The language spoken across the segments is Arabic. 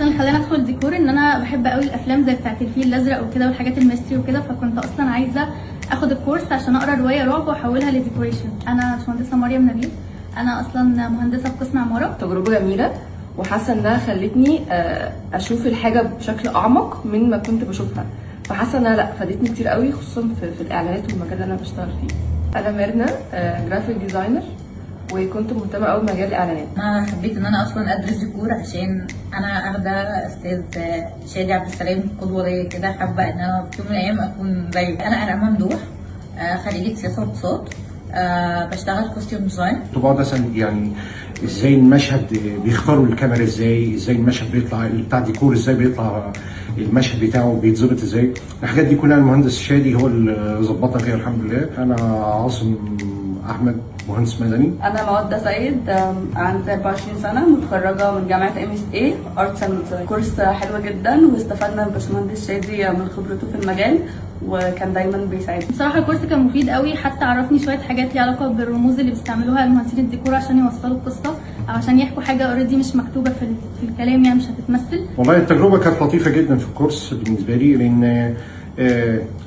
اللي خلاني ادخل ديكور ان انا بحب قوي الافلام زي بتاعه الفيل الازرق وكده والحاجات الميستري وكده، فكنت اصلا عايزه اخد الكورس عشان اقرا روايه رعب واحولها لديكوريشن. انا باشمهندسه مريم نبيل، انا اصلا مهندسه في قسم عماره. تجربه جميله وحاسه انها خلتني اشوف الحاجه بشكل اعمق من ما كنت بشوفها، فحاسه انها لا فادتني كتير قوي، خصوصا في الاعلانات والمجال اللي انا بشتغل فيه. انا ميرنا جرافيك ديزاينر، وكنت مهتمه قوي بمجال الاعلانات. انا حبيت ان انا اصلا ادرس ديكور عشان انا اخده استاذ شادي عبد السلام قدوه ليا كده، حابه ان انا في يوم من الايام اكون زيه. انا انا ممدوح، خريجه سياسه واقتصاد، بشتغل كوستيوم ديزاين. كنت بقعد اسال يعني ازاي المشهد بيختاروا الكاميرا، ازاي المشهد بيطلع بتاع ديكور، ازاي بيطلع المشهد بتاعه بيتظبط ازاي. الحاجات دي كلها المهندس شادي هو اللي ظبطنا فيها الحمد لله. انا عاصم احمد، مهندس مدني. انا مودة سيد، عندي 24 سنه، متخرجه من جامعه MSA ارتس اند ديزاين. كورس حلو جدا واستفدنا بباشمهندس شادي من خبرته في المجال وكان دايما بيساعدنا. بصراحه الكورس كان مفيد قوي، حتى عرفني شويه حاجات ليها علاقه بالرموز اللي بيستعملوها المهندسين الديكور عشان يوصلوا القصه او عشان يحكوا حاجه اوريدي مش مكتوبه في الكلام، يعني مش هتتمثل. والله التجربه كانت لطيفه جدا في الكورس بالنسبه لي، لان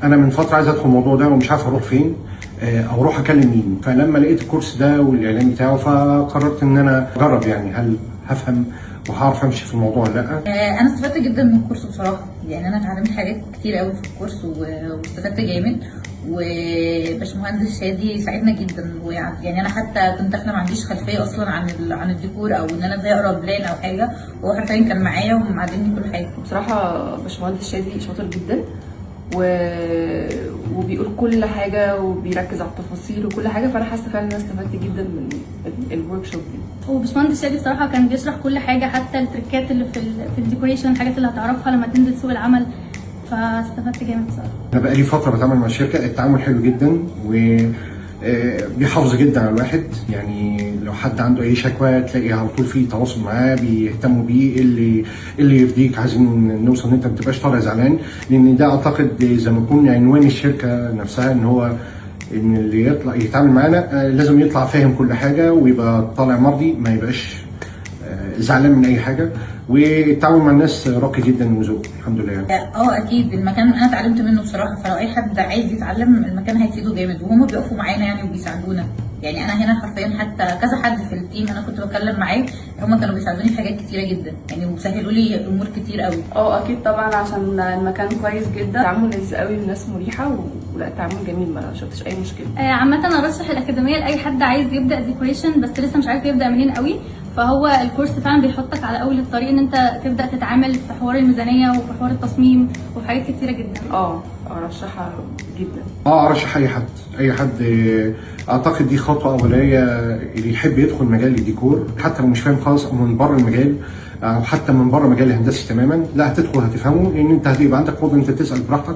انا من فتره عايز ادخل الموضوع ده ومش عارف اروح فين او اروح اكلم مين. فلما لقيت الكورس ده والاعلان بتاعه فقررت ان انا اجرب، يعني هل هفهم وهعرف امشي في الموضوع ولا لا. انا استفدت جدا من الكورس بصراحه، يعني انا اتعلمت حاجات كتير قوي في الكورس واستفدت جامد، وباشمهندس شادي ساعدنا جدا. ويعني انا حتى كنت داخله ما عنديش خلفيه اصلا عن الديكور او ان انا ازاي اقرا بلان او حاجه، وهو حرفيا كان معايا ومعلمني كل حاجه. بصراحه باشمهندس شادي شاطر جدا وبيقول كل حاجه وبيركز على التفاصيل وكل حاجه، فانا حاسه فعلا ان انا استفدت جدا من الورك شوب دي. وباشمهندس شادي بصراحه كان بيشرح كل حاجه، حتى التريكات اللي في الديكوريشن، الحاجات اللي هتعرفها لما تنزل سوق العمل، فاستفدت جامد بصراحه. انا بقالي فتره بتعامل مع الشركه، التعامل حلو جدا بيحافظ جدا على الواحد. يعني لو حد عنده اي شكوى تلاقي على طول في تواصل معاه، بيهتموا بيه، اللي يرضيك، عايزين نوصل ان انت ما تبقاش طالع زعلان، لان ده اعتقد زي ما يكون عنوان الشركه نفسها، ان هو ان اللي يطلع يتعامل معانا لازم يطلع فاهم كل حاجه ويبقى طالع مرضي، ما يبقاش زعلان من اي حاجه. والتعامل مع الناس راقي جدا وذوق الحمد لله. اكيد المكان انا اتعلمت منه بصراحه، فلو اي حد عايز يتعلم المكان هيفيده جامد، وهم بيقفوا معانا يعني وبيساعدونا. يعني انا هنا حرفيا حتى كذا حد في التيم انا كنت بتكلم معاه، هم كانوا بيساعدوني في حاجات كتيره جدا يعني، وسهلوا لي امور كتير قوي. اكيد طبعا عشان المكان كويس جدا، تعامل لذيذ قوي والناس مريحه ولا التعامل جميل، ما شفتش اي مشكله. عامه انا ارشح الاكاديميه لاي حد عايز يبدا ديكوريشن بس لسه مش عارف يبدا منين قوي، فهو الكورس فعلا بيحطك على اول الطريق ان انت تبدا تتعامل في حوار الميزانيه وفي حوار التصميم وفي حاجات كتيره جدا. ارشحها جدا. ارشح اي حد اعتقد دي خطوه اوليه اللي يحب يدخل مجال الديكور، حتى لو مش فاهم خالص او من بره المجال او حتى من بره مجال الهندسي تماما، لا هتدخل هتفهمه، لان انت هتبقى عندك قدره انت تسال براحتك